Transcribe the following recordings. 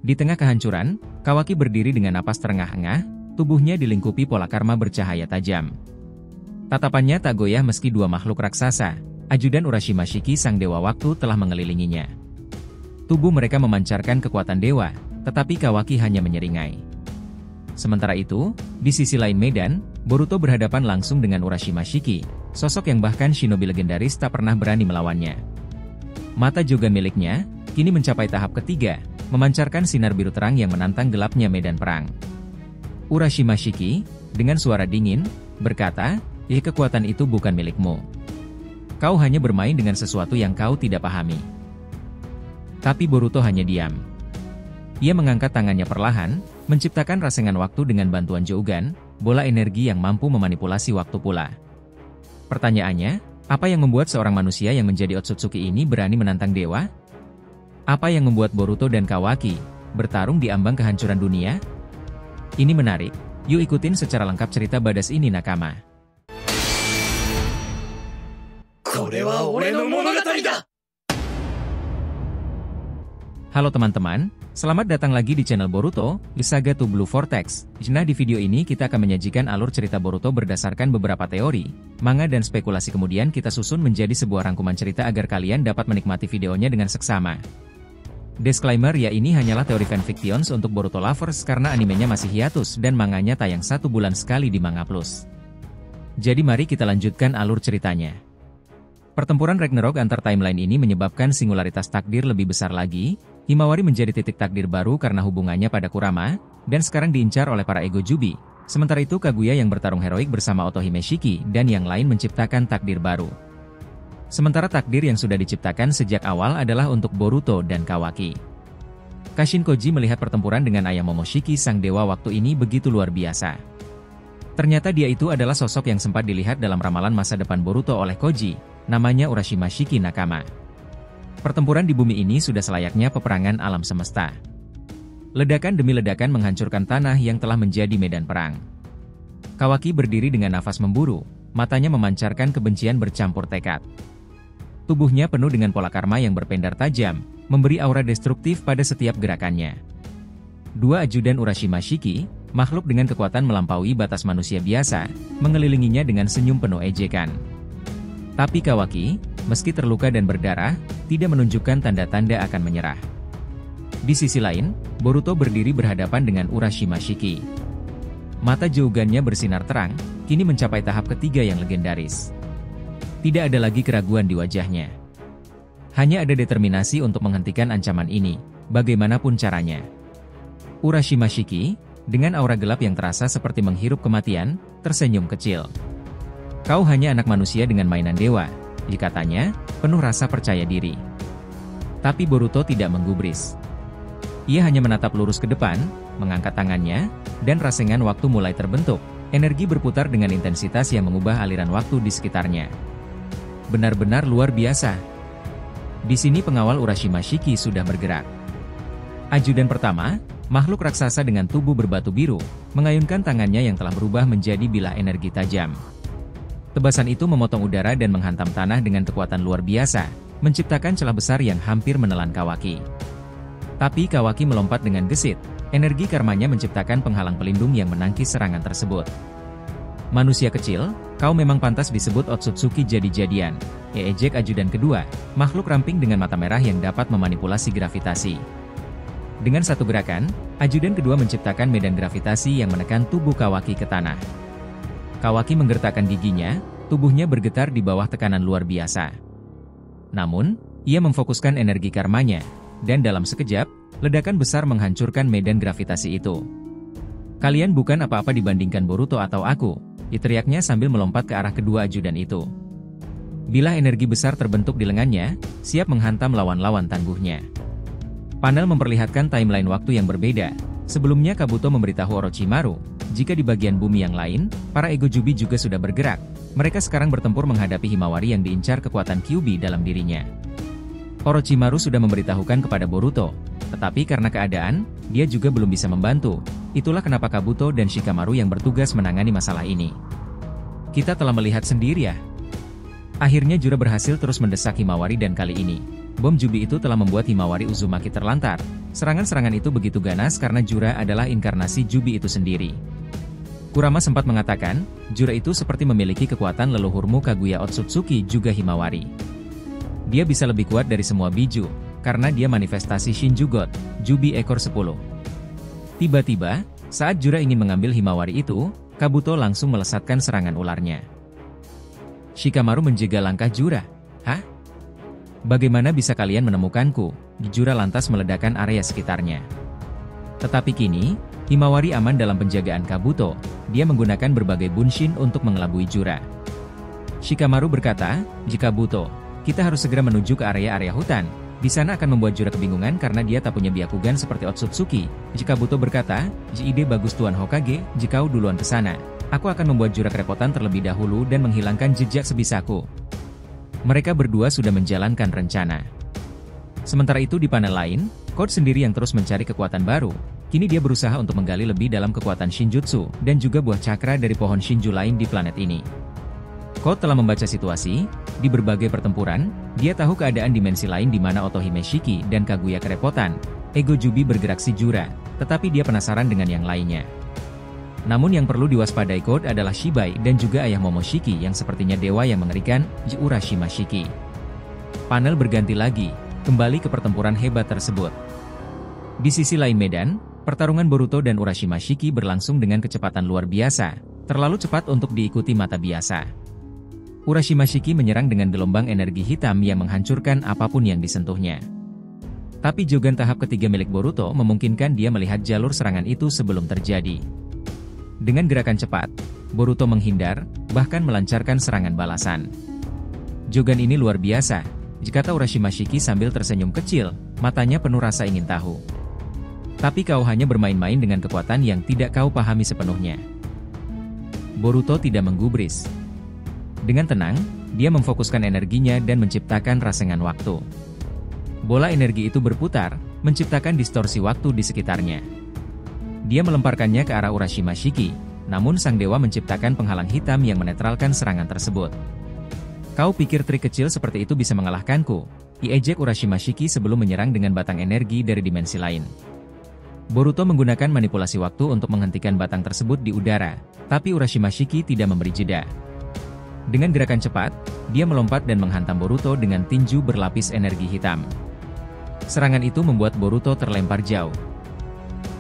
Di tengah kehancuran, Kawaki berdiri dengan napas terengah-engah, tubuhnya dilingkupi pola karma bercahaya tajam. Tatapannya tak goyah meski dua makhluk raksasa, ajudan Urashima Shiki sang dewa waktu telah mengelilinginya. Tubuh mereka memancarkan kekuatan dewa, tetapi Kawaki hanya menyeringai. Sementara itu, di sisi lain medan, Boruto berhadapan langsung dengan Urashima Shiki, sosok yang bahkan shinobi legendaris tak pernah berani melawannya. Mata Jogan miliknya, kini mencapai tahap ketiga, memancarkan sinar biru terang yang menantang gelapnya medan perang. Urashima Shiki, dengan suara dingin, berkata, kekuatan itu bukan milikmu. Kau hanya bermain dengan sesuatu yang kau tidak pahami. Tapi Boruto hanya diam. Ia mengangkat tangannya perlahan, menciptakan rasengan waktu dengan bantuan Jogan, bola energi yang mampu memanipulasi waktu pula. Pertanyaannya, apa yang membuat seorang manusia yang menjadi Otsutsuki ini berani menantang dewa? Apa yang membuat Boruto dan Kawaki bertarung di ambang kehancuran dunia? Ini menarik, yuk ikutin secara lengkap cerita badas ini nakama. Halo teman-teman, selamat datang lagi di channel Boruto, The Saga to Blue Vortex. Nah, di video ini kita akan menyajikan alur cerita Boruto berdasarkan beberapa teori, manga dan spekulasi, kemudian kita susun menjadi sebuah rangkuman cerita agar kalian dapat menikmati videonya dengan seksama. Disclaimer, ya ini hanyalah teori fanfictions untuk Boruto lovers karena animenya masih hiatus dan manganya tayang 1 bulan sekali di Manga Plus. Jadi mari kita lanjutkan alur ceritanya. Pertempuran Ragnarok antar timeline ini menyebabkan singularitas takdir lebih besar lagi. Himawari menjadi titik takdir baru karena hubungannya pada Kurama, dan sekarang diincar oleh para Ego Jubi. Sementara itu Kaguya yang bertarung heroik bersama Otohime Shiki dan yang lain menciptakan takdir baru. Sementara takdir yang sudah diciptakan sejak awal adalah untuk Boruto dan Kawaki. Kashin Koji melihat pertempuran dengan ayah Momoshiki sang dewa waktu ini begitu luar biasa. Ternyata dia itu adalah sosok yang sempat dilihat dalam ramalan masa depan Boruto oleh Koji, namanya Urashima Shiki Nakama. Pertempuran di bumi ini sudah selayaknya peperangan alam semesta. Ledakan demi ledakan menghancurkan tanah yang telah menjadi medan perang. Kawaki berdiri dengan nafas memburu, matanya memancarkan kebencian bercampur tekad. Tubuhnya penuh dengan pola karma yang berpendar tajam, memberi aura destruktif pada setiap gerakannya. Dua ajudan Urashima Shiki, makhluk dengan kekuatan melampaui batas manusia biasa, mengelilinginya dengan senyum penuh ejekan. Tapi Kawaki, meski terluka dan berdarah, tidak menunjukkan tanda-tanda akan menyerah. Di sisi lain, Boruto berdiri berhadapan dengan Urashima Shiki. Mata Jogannya bersinar terang, kini mencapai tahap ketiga yang legendaris. Tidak ada lagi keraguan di wajahnya. Hanya ada determinasi untuk menghentikan ancaman ini, bagaimanapun caranya. Urashima Shiki, dengan aura gelap yang terasa seperti menghirup kematian, tersenyum kecil. Kau hanya anak manusia dengan mainan dewa, katanya, penuh rasa percaya diri. Tapi Boruto tidak menggubris. Ia hanya menatap lurus ke depan, mengangkat tangannya, dan rasengan waktu mulai terbentuk. Energi berputar dengan intensitas yang mengubah aliran waktu di sekitarnya. Benar-benar luar biasa. Di sini pengawal Urashima Shiki sudah bergerak. Ajudan pertama, makhluk raksasa dengan tubuh berbatu biru, mengayunkan tangannya yang telah berubah menjadi bilah energi tajam. Tebasan itu memotong udara dan menghantam tanah dengan kekuatan luar biasa, menciptakan celah besar yang hampir menelan Kawaki. Tapi Kawaki melompat dengan gesit, energi karmanya menciptakan penghalang pelindung yang menangkis serangan tersebut. Manusia kecil, kau memang pantas disebut Otsutsuki jadi-jadian, ejek ajudan kedua, makhluk ramping dengan mata merah yang dapat memanipulasi gravitasi. Dengan satu gerakan, ajudan kedua menciptakan medan gravitasi yang menekan tubuh Kawaki ke tanah. Kawaki menggertakkan giginya, tubuhnya bergetar di bawah tekanan luar biasa. Namun, ia memfokuskan energi karmanya, dan dalam sekejap, ledakan besar menghancurkan medan gravitasi itu. Kalian bukan apa-apa dibandingkan Boruto atau aku, teriaknya sambil melompat ke arah kedua ajudan itu. Bilah energi besar terbentuk di lengannya, siap menghantam lawan-lawan tangguhnya. Panel memperlihatkan timeline waktu yang berbeda. Sebelumnya Kabuto memberitahu Orochimaru, jika di bagian bumi yang lain, para Ego Jubi juga sudah bergerak. Mereka sekarang bertempur menghadapi Himawari yang diincar kekuatan Kyuubi dalam dirinya. Orochimaru sudah memberitahukan kepada Boruto, tetapi karena keadaan, dia juga belum bisa membantu. Itulah kenapa Kabuto dan Shikamaru yang bertugas menangani masalah ini. Kita telah melihat sendiri ya. Akhirnya Jura berhasil terus mendesak Himawari dan kali ini, bom Jubi itu telah membuat Himawari Uzumaki terlantar. Serangan-serangan itu begitu ganas karena Jura adalah inkarnasi Jubi itu sendiri. Kurama sempat mengatakan, Jura itu seperti memiliki kekuatan leluhurmu Kaguya Otsutsuki juga Himawari. Dia bisa lebih kuat dari semua biju, karena dia manifestasi Shinju God, Jubi ekor 10. Tiba-tiba, saat Jura ingin mengambil Himawari itu, Kabuto langsung melesatkan serangan ularnya. Shikamaru menjegal langkah Jura. Hah? Bagaimana bisa kalian menemukanku? Jura lantas meledakkan area sekitarnya. Tetapi kini, Himawari aman dalam penjagaan Kabuto. Dia menggunakan berbagai bunshin untuk mengelabui Jura. Shikamaru berkata, "Jika Kabuto, kita harus segera menuju ke area-area hutan. Di sana akan membuat Jura kebingungan karena dia tak punya Byakugan seperti Otsutsuki." Jika Kabuto berkata, "Ide bagus Tuan Hokage, jika kau duluan ke sana. Aku akan membuat Jura kerepotan terlebih dahulu dan menghilangkan jejak sebisaku." Mereka berdua sudah menjalankan rencana. Sementara itu di panel lain, Code sendiri yang terus mencari kekuatan baru. Kini dia berusaha untuk menggali lebih dalam kekuatan Shinjutsu, dan juga buah cakra dari pohon Shinju lain di planet ini. Code telah membaca situasi, di berbagai pertempuran, dia tahu keadaan dimensi lain di mana Otohime Shiki dan Kaguya kerepotan. Ego Jubi bergerak si Jura, tetapi dia penasaran dengan yang lainnya. Namun yang perlu diwaspadai Code adalah Shibai dan juga ayah Momoshiki yang sepertinya dewa yang mengerikan, Urashima Shiki. Panel berganti lagi, kembali ke pertempuran hebat tersebut. Di sisi lain medan, pertarungan Boruto dan Urashima Shiki berlangsung dengan kecepatan luar biasa, terlalu cepat untuk diikuti mata biasa. Urashima Shiki menyerang dengan gelombang energi hitam yang menghancurkan apapun yang disentuhnya. Tapi Jogan tahap ketiga milik Boruto memungkinkan dia melihat jalur serangan itu sebelum terjadi. Dengan gerakan cepat, Boruto menghindar, bahkan melancarkan serangan balasan. Jogan ini luar biasa, kata Urashima Shiki sambil tersenyum kecil, matanya penuh rasa ingin tahu. Tapi kau hanya bermain-main dengan kekuatan yang tidak kau pahami sepenuhnya. Boruto tidak menggubris. Dengan tenang, dia memfokuskan energinya dan menciptakan rasengan waktu. Bola energi itu berputar, menciptakan distorsi waktu di sekitarnya. Dia melemparkannya ke arah Urashima Shiki, namun sang dewa menciptakan penghalang hitam yang menetralkan serangan tersebut. Kau pikir trik kecil seperti itu bisa mengalahkanku? Diejek Urashima Shiki sebelum menyerang dengan batang energi dari dimensi lain. Boruto menggunakan manipulasi waktu untuk menghentikan batang tersebut di udara, tapi Urashima Shiki tidak memberi jeda. Dengan gerakan cepat, dia melompat dan menghantam Boruto dengan tinju berlapis energi hitam. Serangan itu membuat Boruto terlempar jauh.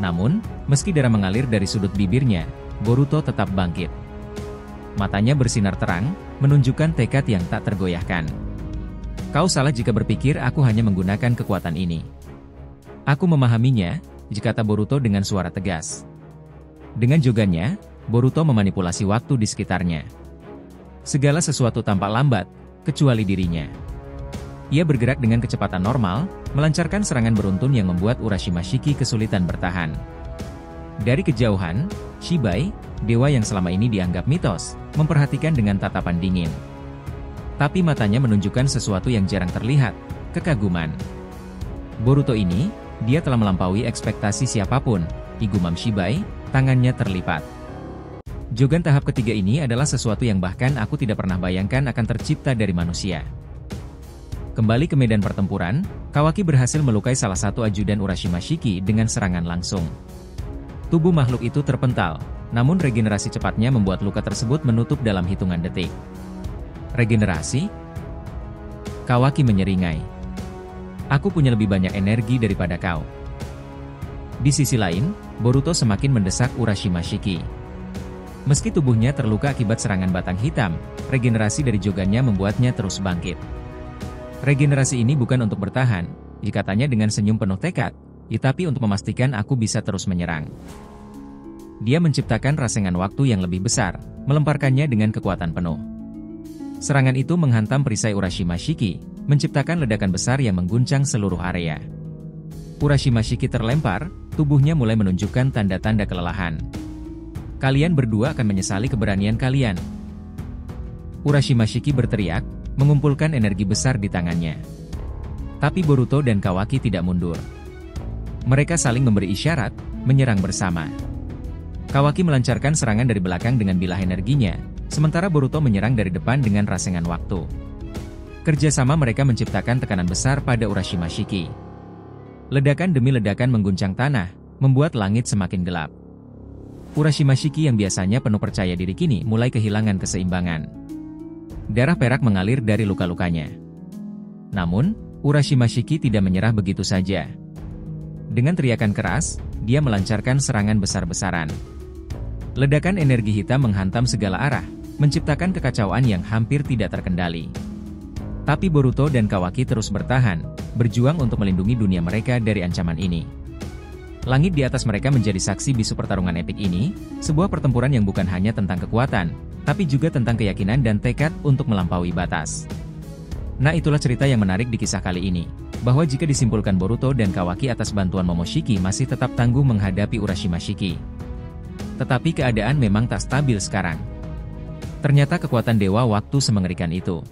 Namun, meski darah mengalir dari sudut bibirnya, Boruto tetap bangkit. Matanya bersinar terang, menunjukkan tekad yang tak tergoyahkan. Kau salah jika berpikir aku hanya menggunakan kekuatan ini. Aku memahaminya, kata Boruto dengan suara tegas. Dengan jogannya, Boruto memanipulasi waktu di sekitarnya. Segala sesuatu tampak lambat, kecuali dirinya. Ia bergerak dengan kecepatan normal, melancarkan serangan beruntun yang membuat Urashima Shiki kesulitan bertahan. Dari kejauhan, Shibai, dewa yang selama ini dianggap mitos, memperhatikan dengan tatapan dingin. Tapi matanya menunjukkan sesuatu yang jarang terlihat, kekaguman. Boruto ini, dia telah melampaui ekspektasi siapapun, gumam Shibai, tangannya terlipat. Jogan tahap ketiga ini adalah sesuatu yang bahkan aku tidak pernah bayangkan akan tercipta dari manusia. Kembali ke medan pertempuran, Kawaki berhasil melukai salah satu ajudan Urashima Shiki dengan serangan langsung. Tubuh makhluk itu terpental, namun regenerasi cepatnya membuat luka tersebut menutup dalam hitungan detik. Regenerasi? Kawaki menyeringai. Aku punya lebih banyak energi daripada kau. Di sisi lain, Boruto semakin mendesak Urashima Shiki. Meski tubuhnya terluka akibat serangan batang hitam, regenerasi dari jogannya membuatnya terus bangkit. Regenerasi ini bukan untuk bertahan, katanya dengan senyum penuh tekad, tapi untuk memastikan aku bisa terus menyerang. Dia menciptakan rasengan waktu yang lebih besar, melemparkannya dengan kekuatan penuh. Serangan itu menghantam perisai Urashima Shiki, menciptakan ledakan besar yang mengguncang seluruh area. Urashima Shiki terlempar, tubuhnya mulai menunjukkan tanda-tanda kelelahan. Kalian berdua akan menyesali keberanian kalian. Urashima Shiki berteriak, mengumpulkan energi besar di tangannya. Tapi Boruto dan Kawaki tidak mundur. Mereka saling memberi isyarat, menyerang bersama. Kawaki melancarkan serangan dari belakang dengan bilah energinya, sementara Boruto menyerang dari depan dengan rasengan waktu. Kerjasama mereka menciptakan tekanan besar pada Urashima Shiki. Ledakan demi ledakan mengguncang tanah, membuat langit semakin gelap. Urashima Shiki yang biasanya penuh percaya diri kini mulai kehilangan keseimbangan. Darah perak mengalir dari luka-lukanya. Namun, Urashima Shiki tidak menyerah begitu saja. Dengan teriakan keras, dia melancarkan serangan besar-besaran. Ledakan energi hitam menghantam segala arah, menciptakan kekacauan yang hampir tidak terkendali. Tapi Boruto dan Kawaki terus bertahan, berjuang untuk melindungi dunia mereka dari ancaman ini. Langit di atas mereka menjadi saksi bisu pertarungan epik ini, sebuah pertempuran yang bukan hanya tentang kekuatan, tapi juga tentang keyakinan dan tekad untuk melampaui batas. Nah, itulah cerita yang menarik di kisah kali ini, bahwa jika disimpulkan Boruto dan Kawaki atas bantuan Momoshiki masih tetap tangguh menghadapi Urashima Shiki. Tetapi keadaan memang tak stabil sekarang. Ternyata kekuatan dewa waktu semengerikan itu.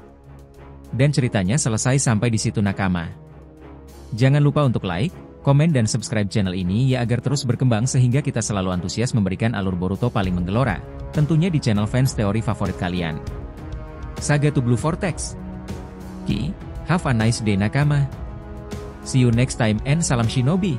Dan ceritanya selesai sampai di situ nakama. Jangan lupa untuk like, komen dan subscribe channel ini ya agar terus berkembang sehingga kita selalu antusias memberikan alur Boruto paling menggelora, tentunya di channel fans teori favorit kalian. Saga to Blue Vortex. Have a nice day nakama. See you next time and salam shinobi.